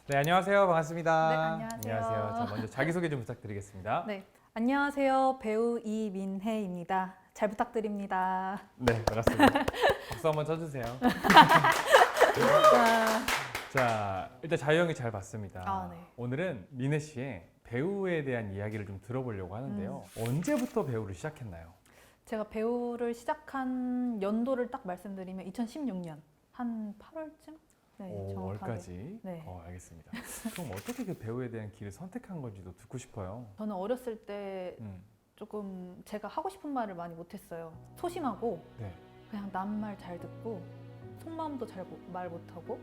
네, 안녕하세요. 반갑습니다. 네, 안녕하세요. 자, 먼저 자기소개 좀 부탁드리겠습니다. 네, 안녕하세요. 배우 이민혜입니다. 잘 부탁드립니다. 네, 반갑습니다. 박수 한번 쳐주세요. 자, 일단 자유형이 잘 봤습니다. 아, 네. 오늘은 민혜 씨의 배우에 대한 이야기를 좀 들어보려고 하는데요. 언제부터 배우를 시작했나요? 제가 배우를 시작한 연도를 딱 말씀드리면 2016년 한 8월쯤? 네, 정확하게. 5월까지? 네. 알겠습니다. 그럼 어떻게 그 배우에 대한 길을 선택한 건지도 듣고 싶어요. 저는 어렸을 때 조금 제가 하고 싶은 말을 많이 못했어요. 소심하고 네. 그냥 남 말 잘 듣고 속마음도 잘 말 못하고.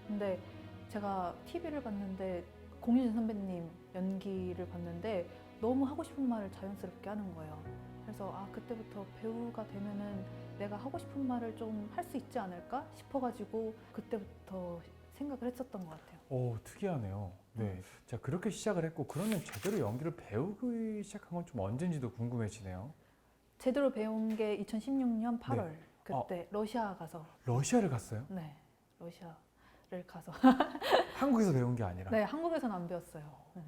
근데 제가 TV를 봤는데 공유진 선배님 연기를 봤는데 너무 하고 싶은 말을 자연스럽게 하는 거예요. 그래서 그때부터 배우가 되면은 내가 하고 싶은 말을 좀 할 수 있지 않을까 싶어가지고 그때부터 생각을 했었던 것 같아요. 오, 특이하네요. 네. 자, 그렇게 시작을 했고, 그러면 제대로 연기를 배우기 시작한 건 좀 언젠지도 궁금해지네요. 제대로 배운 게 2016년 8월 그때 러시아 가서. 러시아를 갔어요? 네, 러시아를 가서. 한국에서 배운 게 아니라? 네, 한국에서는 안 배웠어요. 네.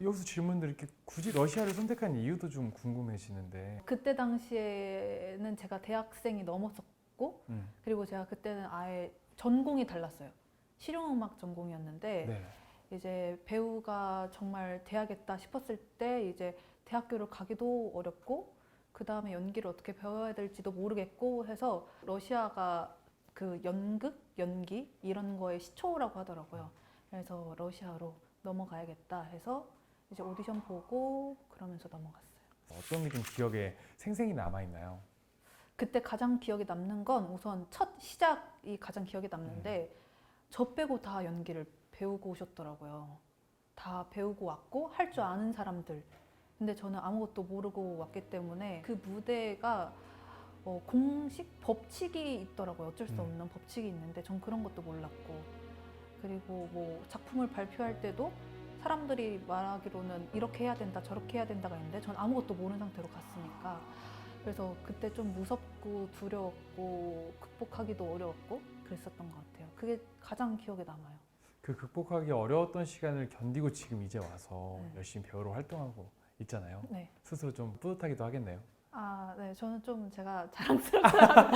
여기서 질문들 이렇게 굳이 러시아를 선택한 이유도 좀 궁금해지는데. 그때 당시에는 제가 대학생이 넘었었고 그리고 제가 그때는 아예 전공이 달랐어요. 실용음악 전공이었는데 네. 이제 배우가 정말 돼야겠다 싶었을 때 이제 대학교를 가기도 어렵고 그 다음에 연기를 어떻게 배워야 될지도 모르겠고 해서 러시아가 그 연극, 연기 이런 거의 시초라고 하더라고요. 그래서 러시아로 넘어가야겠다 해서 이제 오디션 보고 그러면서 넘어갔어요. 어떤 게 좀 기억에 생생히 남아있나요? 그때 가장 기억에 남는 건 우선 첫 시작이 가장 기억에 남는데 저 빼고 다 연기를 배우고 오셨더라고요. 다 배우고 왔고 할 줄 아는 사람들. 근데 저는 아무것도 모르고 왔기 때문에 그 무대가 공식 법칙이 있더라고요. 어쩔 수 없는 법칙이 있는데 전 그런 것도 몰랐고 그리고 뭐 작품을 발표할 때도 사람들이 말하기로는 이렇게 해야 된다 저렇게 해야 된다가 있는데 전 아무것도 모르는 상태로 갔으니까 그래서 그때 좀 무섭고 두려웠고 극복하기도 어려웠고 그랬었던 것 같아요. 그게 가장 기억에 남아요. 그 극복하기 어려웠던 시간을 견디고 지금 이제 와서 네. 열심히 배우로 활동하고 있잖아요. 네. 스스로 좀 뿌듯하기도 하겠네요. 네. 저는 좀 제가 자랑스럽어요.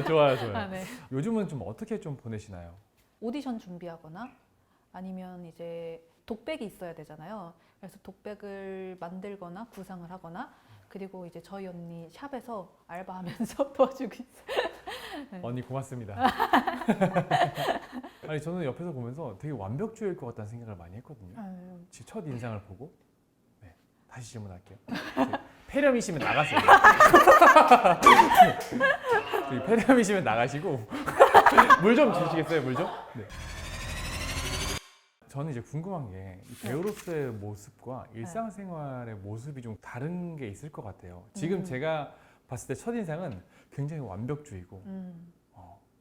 좋아요. 네. 요즘은 좀 어떻게 좀 보내시나요? 오디션 준비하거나 아니면 이제 독백이 있어야 되잖아요. 그래서 독백을 만들거나 구상을 하거나 그리고 이제 저희 언니 샵에서 알바하면서 도와주고 있어요. 네. 언니 고맙습니다. 아니 저는 옆에서 보면서 되게 완벽주의일 것 같다는 생각을 많이 했거든요. 지금 첫 인상을 보고 네, 다시 질문할게요. 폐렴이시면 나가세요. 폐렴이시면 나가시고 물 좀 주시겠어요? 물 좀? 네. 저는 이제 궁금한 게 이 배우로서의 모습과 일상생활의 모습이 좀 다른 게 있을 것 같아요. 지금 제가 봤을 때 첫인상은 굉장히 완벽주의고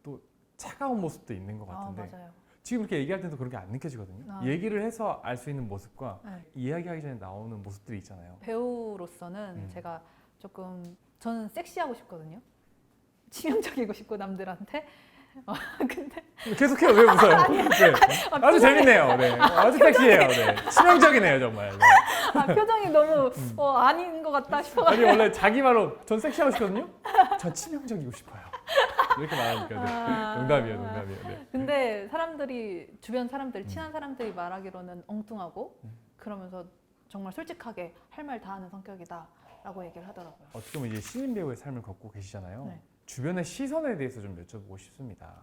또 차가운 모습도 있는 것 같은데 맞아요. 지금 이렇게 얘기할 때도 그런 게 안 느껴지거든요. 얘기를 해서 알 수 있는 모습과 이야기하기 전에 나오는 모습들이 있잖아요. 배우로서는 제가 조금 저는 섹시하고 싶거든요. 치명적이고 싶고 남들한테. 근데 계속해요. 왜 웃어요? 네. 아주 재밌네요. 네. 아주 섹시해요. 네. 치명적이네요, 정말. 네. 표정이 너무 아닌 것 같다 싶어가지고. 아니 원래 자기 말로 전 섹시하고 싶거든요. 전 치명적이고 싶어요. 이렇게 말하니까 네. 농담이에요. 네. 근데 사람들이 주변 사람들 친한 사람들이 말하기로는 엉뚱하고 그러면서 정말 솔직하게 할 말 다 하는 성격이다라고 얘기를 하더라고요. 어떻게 보면 이제 신인 배우의 삶을 걷고 계시잖아요. 네. 주변의 시선에 대해서 좀 여쭤보고 싶습니다.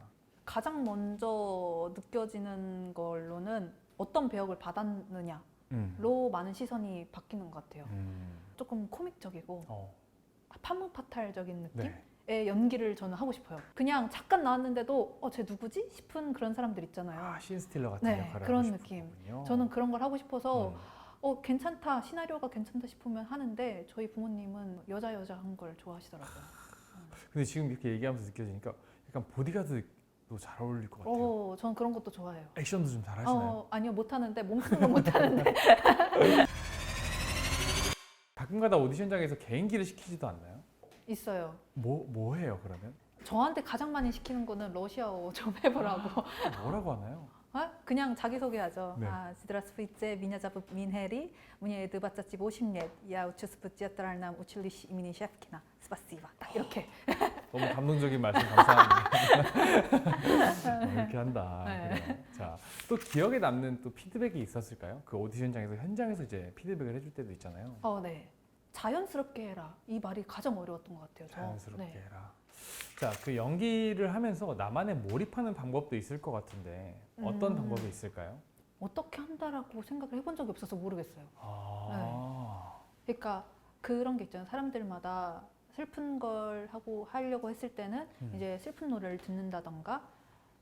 가장 먼저 느껴지는 걸로는 어떤 배역을 받았느냐로 많은 시선이 바뀌는 것 같아요. 조금 코믹적이고 판무파탈적인 느낌의 연기를 저는 하고 싶어요. 그냥 잠깐 나왔는데도 쟤 누구지? 싶은 그런 사람들 있잖아요. 신스틸러 같은 네, 역할을 그런 하고 느낌. 싶었군요. 저는 그런 걸 하고 싶어서 괜찮다, 시나리오가 괜찮다 싶으면 하는데 저희 부모님은 여자 한 걸 좋아하시더라고요. 근데 지금 이렇게 얘기하면서 느껴지니까 약간 보디가드도 잘 어울릴 것 같아요. 전 그런 것도 좋아해요. 액션도 좀 잘하시나요? 아니요, 못하는데 몸 쓰는 건 못하는데. 가끔가다 오디션장에서 개인기를 시키지도 않나요? 있어요. 뭐 해요 그러면? 저한테 가장 많이 시키는 거는 러시아어 좀 해보라고. 뭐라고 하나요? 그냥 자기소개하죠. 네. Здравствуйте, меня зовут Минхери, мне 28 лет, я учусь в театральном училище имени Шевкина. Спасибо. 딱 이렇게. 너무 감동적인 말씀 감사합니다. 이렇게 한다. 네. 그래요. 자, 또 기억에 남는 또 피드백이 있었을까요? 그 오디션장에서 현장에서 이제 피드백을 해줄 때도 있잖아요. 네. 자연스럽게 해라. 이 말이 가장 어려웠던 것 같아요. 자연스럽게 네. 해라. 자, 그 연기를 하면서 나만의 몰입하는 방법도 있을 것 같은데 어떤 방법이 있을까요? 어떻게 한다라고 생각을 해본 적이 없어서 모르겠어요. 아, 그러니까 그런 게 있잖아요. 사람들마다 슬픈 걸 하려고 했을 때는 이제 슬픈 노래를 듣는다던가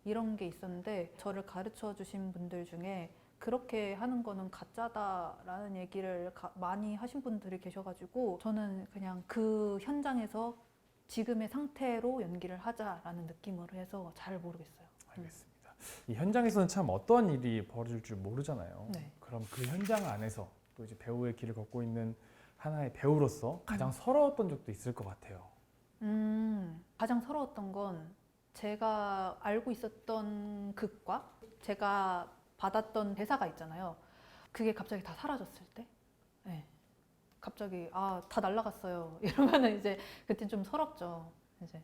이런 게 있었는데 저를 가르쳐 주신 분들 중에 그렇게 하는 거는 가짜다라는 얘기를 많이 하신 분들이 계셔가지고 저는 그냥 그 현장에서 지금의 상태로 연기를 하자라는 느낌으로 해서 잘 모르겠어요. 알겠습니다. 이 현장에서는 참 어떤 일이 벌어질 줄 모르잖아요. 네. 그럼 그 현장 안에서 또 이제 배우의 길을 걷고 있는 하나의 배우로서 가장 서러웠던 적도 있을 것 같아요. 가장 서러웠던 건 제가 알고 있었던 극과 제가 받았던 대사가 있잖아요. 그게 갑자기 다 사라졌을 때, 네. 갑자기 다 날라갔어요. 이러면은 이제 그때 좀 서럽죠. 이제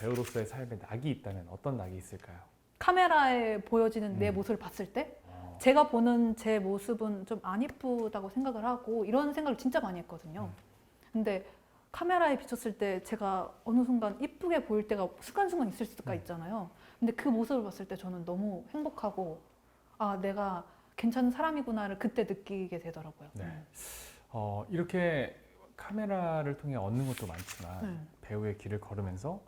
배우로서의 삶에 낙이 있다면 어떤 낙이 있을까요? 카메라에 보여지는 내 모습을 봤을 때 제가 보는 제 모습은 좀 안 이쁘다고 생각을 하고 이런 생각을 진짜 많이 했거든요. 근데 카메라에 비쳤을 때 제가 어느 순간 이쁘게 보일 때가 순간순간 있을 수가 있잖아요. 근데 그 모습을 봤을 때 저는 너무 행복하고 내가 괜찮은 사람이구나를 그때 느끼게 되더라고요. 네. 이렇게 카메라를 통해 얻는 것도 많지만 배우의 길을 걸으면서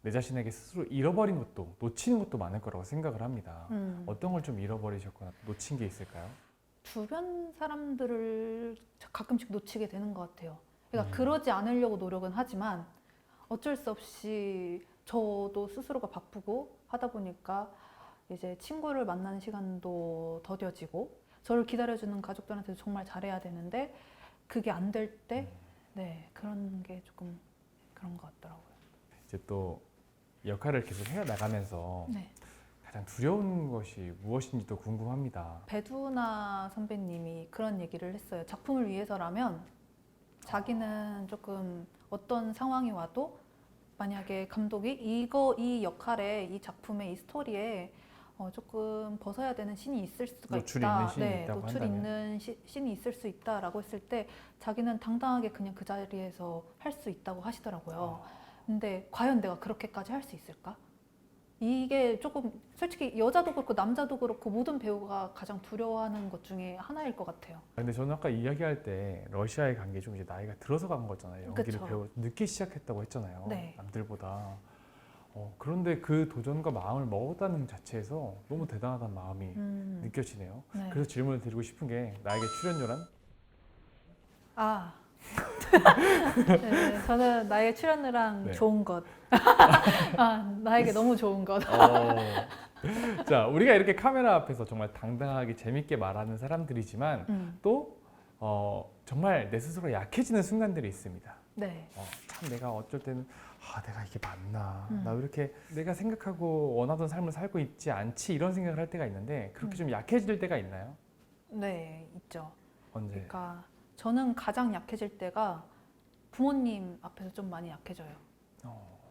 내 자신에게 스스로 잃어버린 것도 놓치는 것도 많을 거라고 생각을 합니다. 어떤 걸 좀 잃어버리셨거나 놓친 게 있을까요? 주변 사람들을 가끔씩 놓치게 되는 것 같아요. 그러니까 그러지 않으려고 노력은 하지만 어쩔 수 없이 저도 스스로가 바쁘고 하다 보니까 이제 친구를 만나는 시간도 더뎌지고 저를 기다려주는 가족들한테도 정말 잘해야 되는데 그게 안 될 때 그런 게 조금 그런 것 같더라고요. 이제 또 역할을 계속 해 나가면서 가장 두려운 것이 무엇인지도 궁금합니다. 배두나 선배님이 그런 얘기를 했어요. 작품을 위해서라면 자기는 조금 어떤 상황이 와도 만약에 감독이 이 역할에 이 작품의 이 스토리에 조금 벗어야 되는 씬이 있을 수가 노출 있다. 있는 씬이 있다고 노출 한다면? 있는 씬이 있을 수 있다라고 했을 때 자기는 당당하게 그냥 그 자리에서 할 수 있다고 하시더라고요. 근데 과연 내가 그렇게까지 할 수 있을까? 이게 조금 솔직히 여자도 그렇고 남자도 그렇고 모든 배우가 가장 두려워하는 것 중에 하나일 것 같아요. 근데 저는 아까 이야기할 때 러시아에 간 게 좀 이제 나이가 들어서 간 거잖아요. 연기를 그쵸. 늦게 시작했다고 했잖아요. 네. 남들보다. 그런데 그 도전과 마음을 먹었다는 자체에서 너무 대단하다는 마음이 느껴지네요. 네. 그래서 질문을 드리고 싶은 게 나에게 출연료란? 네, 저는 나의 출연료랑 네. 좋은 것. 나에게 너무 좋은 것. 자, 우리가 이렇게 카메라 앞에서 정말 당당하게 재밌게 말하는 사람들이지만 또 정말 내 스스로 약해지는 순간들이 있습니다. 네. 참 내가 어쩔 때는 내가 이게 맞나? 나 왜 이렇게 내가 생각하고 원하던 삶을 살고 있지 않지? 이런 생각을 할 때가 있는데 그렇게 좀 약해질 때가 있나요? 네, 있죠. 언제? 그러니까 저는 가장 약해질 때가 부모님 앞에서 좀 많이 약해져요.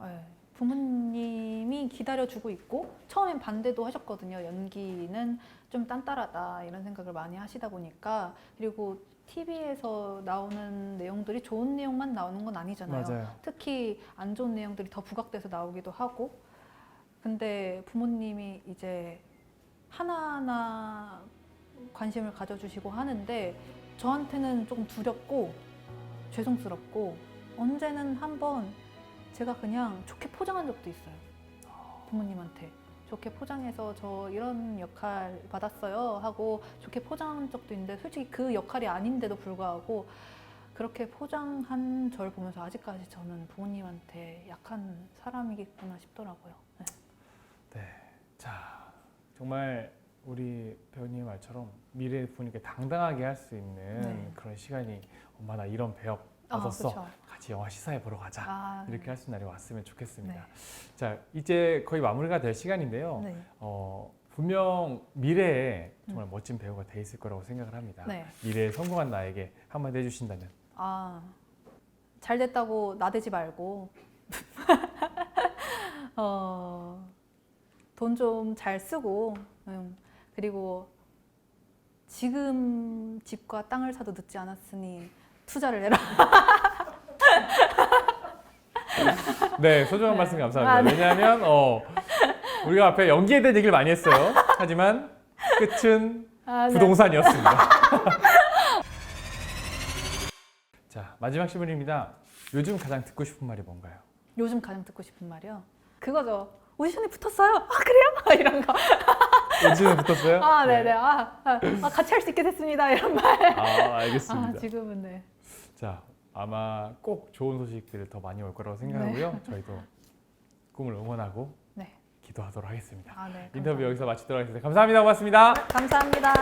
네. 부모님이 기다려주고 있고 처음엔 반대도 하셨거든요. 연기는 좀 딴따라다 이런 생각을 많이 하시다 보니까 그리고 TV에서 나오는 내용들이 좋은 내용만 나오는 건 아니잖아요. 맞아요. 특히 안 좋은 내용들이 더 부각돼서 나오기도 하고 근데 부모님이 이제 하나하나 관심을 가져주시고 하는데 저한테는 조금 두렵고 죄송스럽고 언제는 한번 제가 그냥 좋게 포장한 적도 있어요. 부모님한테 좋게 포장해서 저 이런 역할 받았어요 하고 좋게 포장한 적도 있는데 솔직히 그 역할이 아닌데도 불구하고 그렇게 포장한 저를 보면서 아직까지 저는 부모님한테 약한 사람이겠구나 싶더라고요. 네. 네. 자, 정말 우리 배우님 말처럼 미래 부모님께 당당하게 할 수 있는 그런 시간이 엄마 나 이런 배역 얻었어. 그쵸. 같이 영화 시사회 보러 가자. 이렇게 할 수 있는 날이 왔으면 좋겠습니다. 네. 자, 이제 거의 마무리가 될 시간인데요. 네. 분명 미래에 정말 멋진 배우가 돼 있을 거라고 생각을 합니다. 네. 미래에 성공한 나에게 한마디 해주신다면. 아, 잘 됐다고 나대지 말고 돈 좀 잘 쓰고 그리고 지금 집과 땅을 사도 늦지 않았으니 투자를 해라. 네, 소중한 네. 말씀 감사합니다. 아, 네. 왜냐하면 우리가 앞에 연기에 대한 얘기를 많이 했어요. 하지만 끝은 아, 네. 부동산이었습니다. 자, 마지막 질문입니다. 요즘 가장 듣고 싶은 말이 뭔가요? 요즘 가장 듣고 싶은 말이요. 그거죠. 오디션에 붙었어요. 아 그래요? 이런 거. 요즘에 붙었어요? 아 네네. 같이 할 수 있게 됐습니다. 이런 말. 알겠습니다. 지금은 네. 자, 아마 꼭 좋은 소식들이 더 많이 올 거라고 생각하고요. 저희도 꿈을 응원하고 네. 기도하도록 하겠습니다. 네. 인터뷰 여기서 마치도록 하겠습니다. 감사합니다. 고맙습니다. 감사합니다.